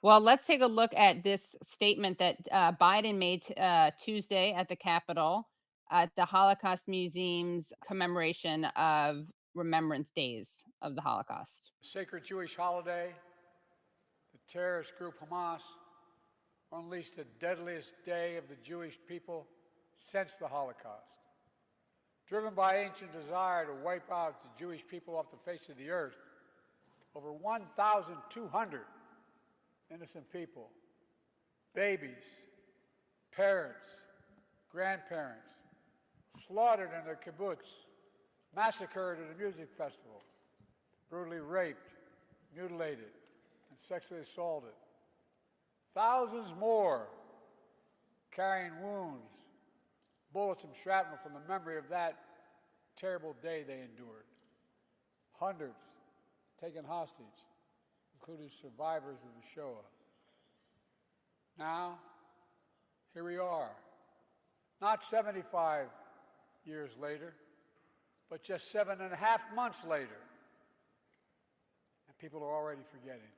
Well, let's take a look at this statement that Biden made Tuesday at the Capitol at the Holocaust Museum's commemoration of Remembrance Days of the Holocaust. Sacred Jewish holiday, the terrorist group Hamas unleashed the deadliest day of the Jewish people since the Holocaust. Driven by ancient desire to wipe out the Jewish people off the face of the earth, over 1,200 innocent people, babies, parents, grandparents, slaughtered in their kibbutz, massacred at a music festival, brutally raped, mutilated, and sexually assaulted. Thousands more carrying wounds, bullets and shrapnel from the memory of that terrible day they endured. Hundreds taken hostage, including survivors of the Shoah. Now, here we are, not 75 years later, but just 7.5 months later, and people are already forgetting.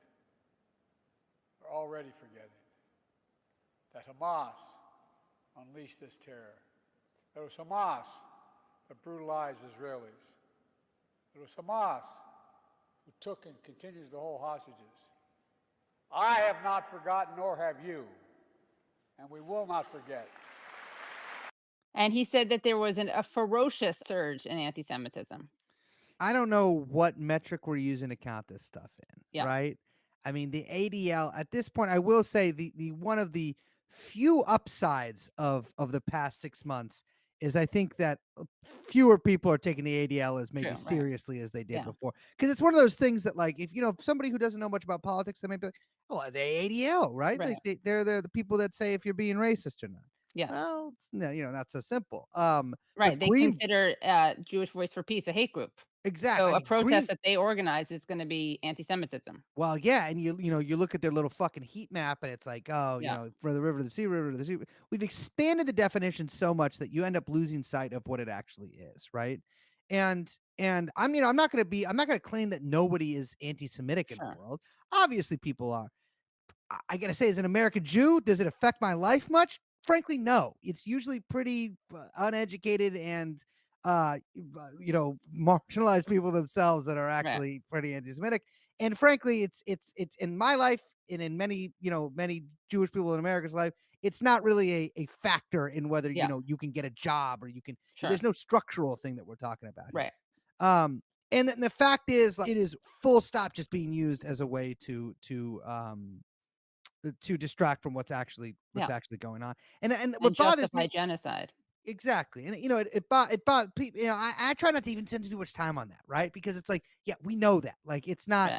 They're already forgetting that Hamas unleashed this terror. It was Hamas that brutalized Israelis. It was Hamas who took and continues to hold hostages. I have not forgotten, nor have you, and we will not forget. And he said that there was a ferocious surge in anti-Semitism. I don't know what metric we're using to count this stuff in, Yeah. right? I mean, the ADL, at this point, I will say the one of the few upsides of the past 6 months is I think that fewer people are taking the ADL as maybe True, right. seriously as they did Yeah. before. Because it's one of those things that, like, if somebody who doesn't know much about politics, they may be like, oh, the ADL, right? Right. Like they're the people that say if you're being racist or not. Yes. Well, it's not so simple. Right. They Green, consider Jewish Voice for Peace a hate group. exactly. So I a mean, protest that they organize is going to be anti-Semitism. Well, yeah, and you look at their little fucking heat map, and it's like, oh, Yeah. for the river to the sea, river to the sea. We've expanded the definition so much that you end up losing sight of what it actually is, right? And I'm not going to claim that nobody is anti-Semitic in the Sure. world. Obviously, people are. I got to say, as an American Jew, does it affect my life much? Frankly, no. It's usually pretty uneducated and marginalized people themselves that are actually pretty anti-Semitic. And frankly, it's in my life and in many Jewish people in America's life, it's not really a factor in whether you can get a job or you can. Sure. There's no structural thing that we're talking about here. Right. And the fact is, like, it is full stop just being used as a way to distract from what's actually going on. And what bothers justify me, genocide. exactly. And it bothers people. I try not to even spend too much time on that, right? Because it's like, yeah, we know that. Like, it's not.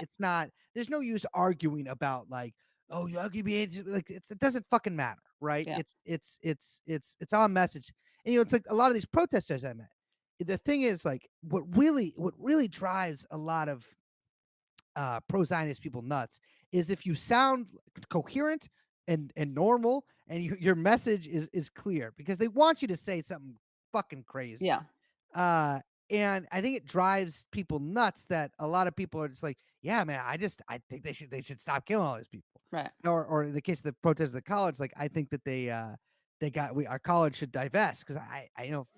There's no use arguing about, like, oh, you could be like, it doesn't fucking matter, right? Yeah. It's on message. And it's like a lot of these protesters I met. The thing is, like, what really drives a lot of pro-Zionist people nuts is if you sound coherent and normal and your message is clear, because they want you to say something fucking crazy. Yeah. And I think it drives people nuts that a lot of people are just like, yeah, man, I think they should stop killing all these people. Right. Or in the case of the protest of the college, like, I think that our college should divest, because I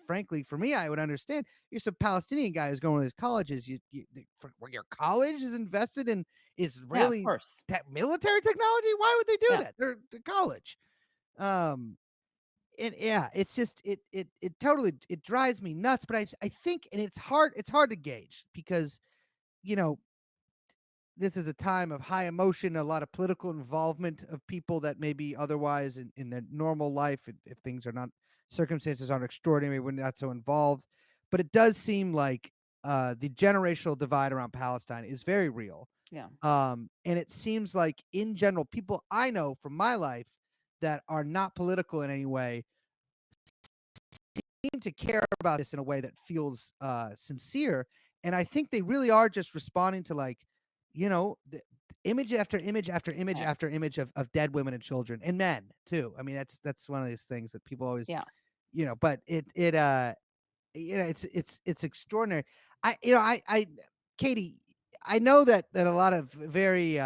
frankly, for me, I would understand you're some Palestinian guy who's going to these colleges. Where your college is invested in is really military technology. Why would they do that? They're college. And yeah, it's just it totally drives me nuts. But I think, and it's hard to gauge, because this is a time of high emotion, a lot of political involvement of people that maybe otherwise in their normal life, if things are not, circumstances aren't extraordinary, we're not so involved. But it does seem like the generational divide around Palestine is very real. Yeah. And it seems like, in general, people I know from my life that are not political in any way seem to care about this in a way that feels sincere. And I think they really are just responding to, like, the image after image after image after image of dead women and children and men too. I mean, that's one of these things that people always, but it's extraordinary. Katie, I know that a lot of very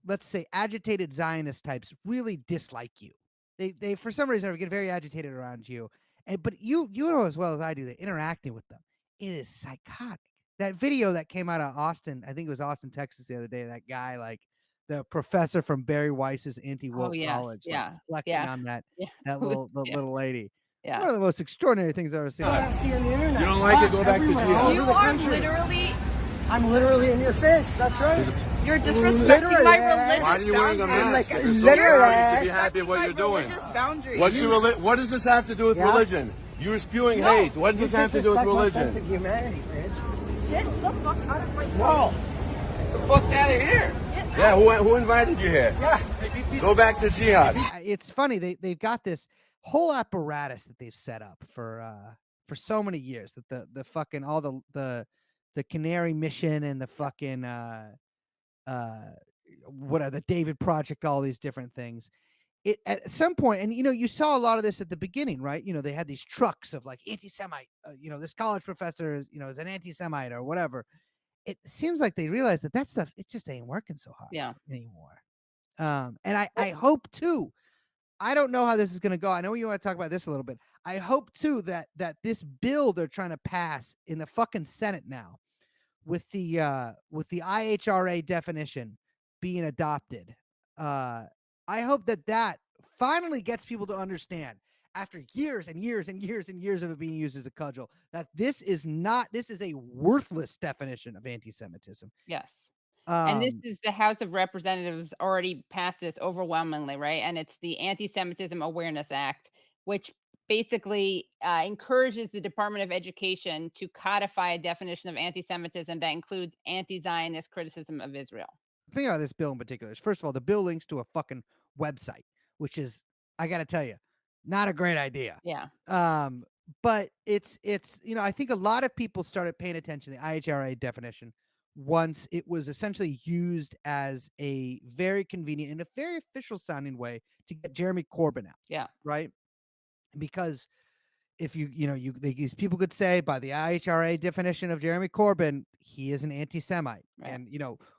let's say agitated Zionist types really dislike you. They for some reason get very agitated around you. And but you know as well as I do that interacting with them, it is psychotic. That video that came out of Austin, I think it was Austin, Texas the other day, that guy like the professor from Bari Weiss's Oh, anti-woke yes. college, like Yeah. flexing Yeah. on that Yeah. the Yeah. little lady. Yeah. One of the most extraordinary things I've ever seen. You don't like it? Go back to jail. You are literally, I'm literally in your face. That's right. you're disrespecting Literally. my religious Why are you wearing a boundaries. mask? Like, If you're so literally. proud, you should be happy with what My you're doing. religious boundaries. What does this have to do with Yeah? religion? You're spewing No. hate. What does You this have to do with disrespect my sense of religion? humanity, bitch. Get the fuck out of my No. The fuck out of here. Get Yeah, who invited you here? Yeah. Go back to jihad. It's funny they've got this whole apparatus that they've set up for so many years that the fucking all the Canary Mission and the fucking uh what are the David Project, all these different things. It at some point, and you saw a lot of this at the beginning, right? They had these trucks of like anti-Semite, this college professor, is an anti-Semite or whatever. It seems like they realized that stuff it just ain't working so hard Yeah. anymore. And I hope too. I don't know how this is going to go. I know you want to talk about this a little bit. I hope too that this bill they're trying to pass in the fucking Senate now, with the IHRA definition being adopted. I hope that finally gets people to understand, after years and years and years and years of it being used as a cudgel, that this is a worthless definition of anti-Semitism. Yes. And this Um, is the House of Representatives already passed this overwhelmingly, right? And it's the Anti-Semitism Awareness Act, which basically encourages the Department of Education to codify a definition of anti-Semitism that includes anti-Zionist criticism of Israel. the thing about this bill in particular is, first of all, the bill links to a fucking website, which is, I got to tell you, not a great idea. Yeah. But it's I think a lot of people started paying attention to the IHRA definition once it was essentially used as a very convenient and a very official sounding way to get Jeremy Corbyn out, Yeah. right? Because if these people could say by the IHRA definition of Jeremy Corbyn, he is an anti-Semite. Right. And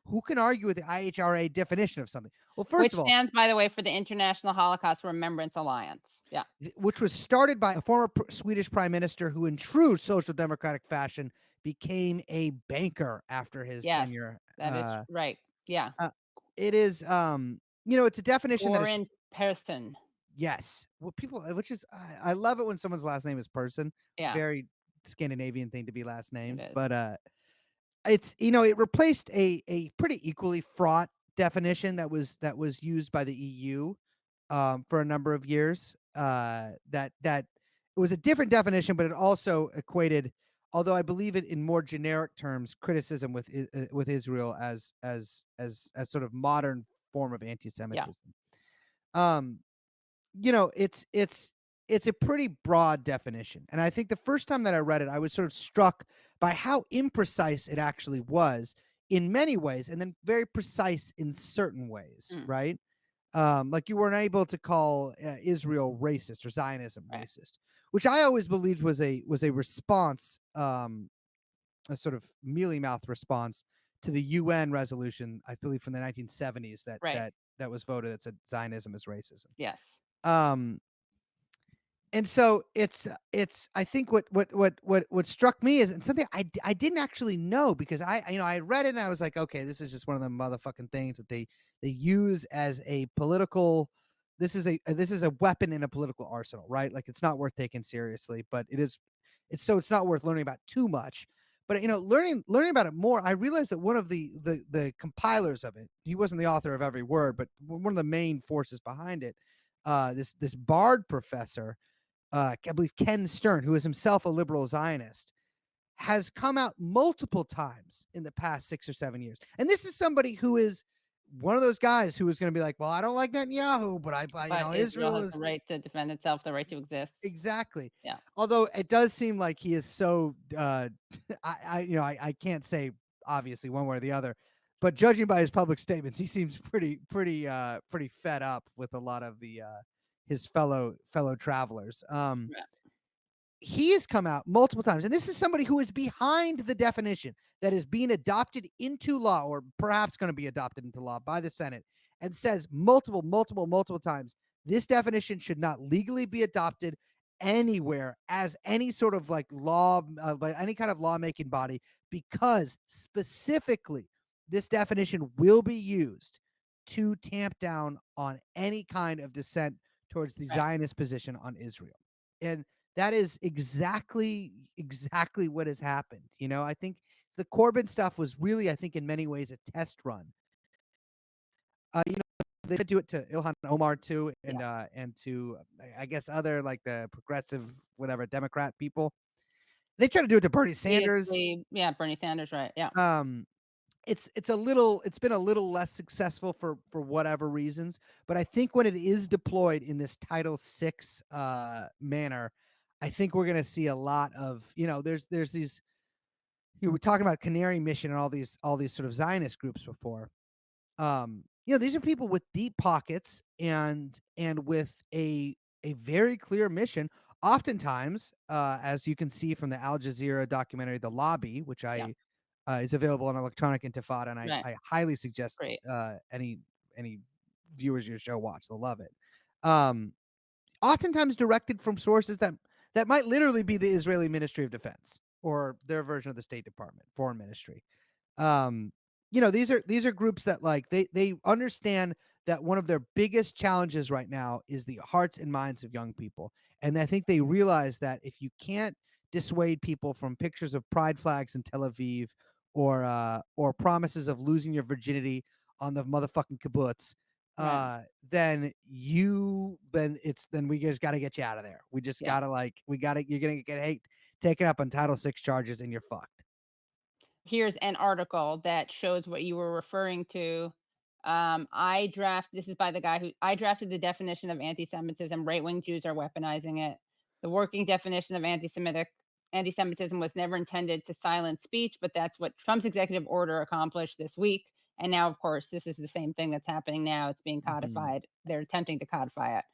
who can argue with the IHRA definition of something? Well, first Which of all, stands, by the way, for the International Holocaust Remembrance Alliance. Yeah. which was started by a former Swedish prime minister who, in true social democratic fashion, became a banker after his Yes, tenure. that is right. Yeah. It is, it's a definition that is, Foreign person. yes, which is, I love it when someone's last name is Person. Yeah. Very Scandinavian thing to be last named, is. but it's it replaced a pretty equally fraught definition that was used by the EU for a number of years. That it was a different definition, but it also equated, although I believe it in more generic terms, criticism with Israel as sort of modern form of anti-Semitism. It's a pretty broad definition, and I think the first time that I read it, I was sort of struck by how imprecise it actually was in many ways, and then very precise in certain ways, right? Like you weren't able to call Israel racist or Zionism racist, which I always believed was a response, a sort of mealy mouth response to the UN resolution, I believe from the 1970s that was voted that said Zionism is racism. Yes. And so it's I think what struck me is, and something I didn't actually know, because I read it and I was like, okay, this is just one of the motherfucking things that they use as a political, this is a weapon in a political arsenal, right? Like, it's not worth taking seriously, but it's not worth learning about too much. But learning about it more, I realized that one of the compilers of it, he wasn't the author of every word, but one of the main forces behind it, this Bard professor, I believe Ken Stern, who is himself a liberal Zionist, has come out multiple times in the past 6 or 7 years. And this is somebody who is one of those guys who is going to be like, well, I don't like Netanyahu, but Israel has is the right to defend itself, the right to exist. exactly. Yeah. Although it does seem like he is so, I can't say obviously one way or the other, but judging by his public statements, he seems pretty fed up with a lot of the his fellow travelers. he has come out multiple times, and this is somebody who is behind the definition that is being adopted into law, or perhaps going to be adopted into law by the Senate, and says multiple times this definition should not legally be adopted anywhere as any sort of like law by any kind of lawmaking body, because specifically this definition will be used to tamp down on any kind of dissent towards the Right. Zionist position on Israel. And that is exactly what has happened. I think the Corbyn stuff was really, I think, in many ways a test run. They did do it to Ilhan Omar too, and Yeah. and to I guess other like the progressive whatever Democrat people. They try to do it to Bernie Sanders. Yeah, Bernie Sanders, right? Yeah. Um, it's been a little less successful for whatever reasons, but I think when it is deployed in this Title VI manner, I think we're going to see a lot of there's these we're talking about Canary Mission and all these sort of Zionist groups before. These are people with deep pockets and with a very clear mission. Oftentimes, as you can see from the Al Jazeera documentary, The Lobby, which Yeah. is available on Electronic Intifada, and Right. I highly suggest Great. any viewers of your show watch. They'll love it. Oftentimes directed from sources that might literally be the Israeli Ministry of Defense or their version of the State Department, Foreign Ministry. um these are groups that like they understand that one of their biggest challenges right now is the hearts and minds of young people, and I think they realize that if you can't dissuade people from pictures of pride flags in Tel Aviv or promises of losing your virginity on the motherfucking kibbutz, Right. then we just got to get you out of there. We just Yeah. gotta you're gonna get taken up on Title VI charges and you're fucked. Here's an article that shows what you were referring to. This is by the guy who I drafted the definition of anti-Semitism. Right-wing Jews are weaponizing it. The working definition of anti-Semitism was never intended to silence speech, but that's what Trump's executive order accomplished this week. And now, of course, this is the same thing that's happening now. It's being Mhm. codified. They're attempting to codify it.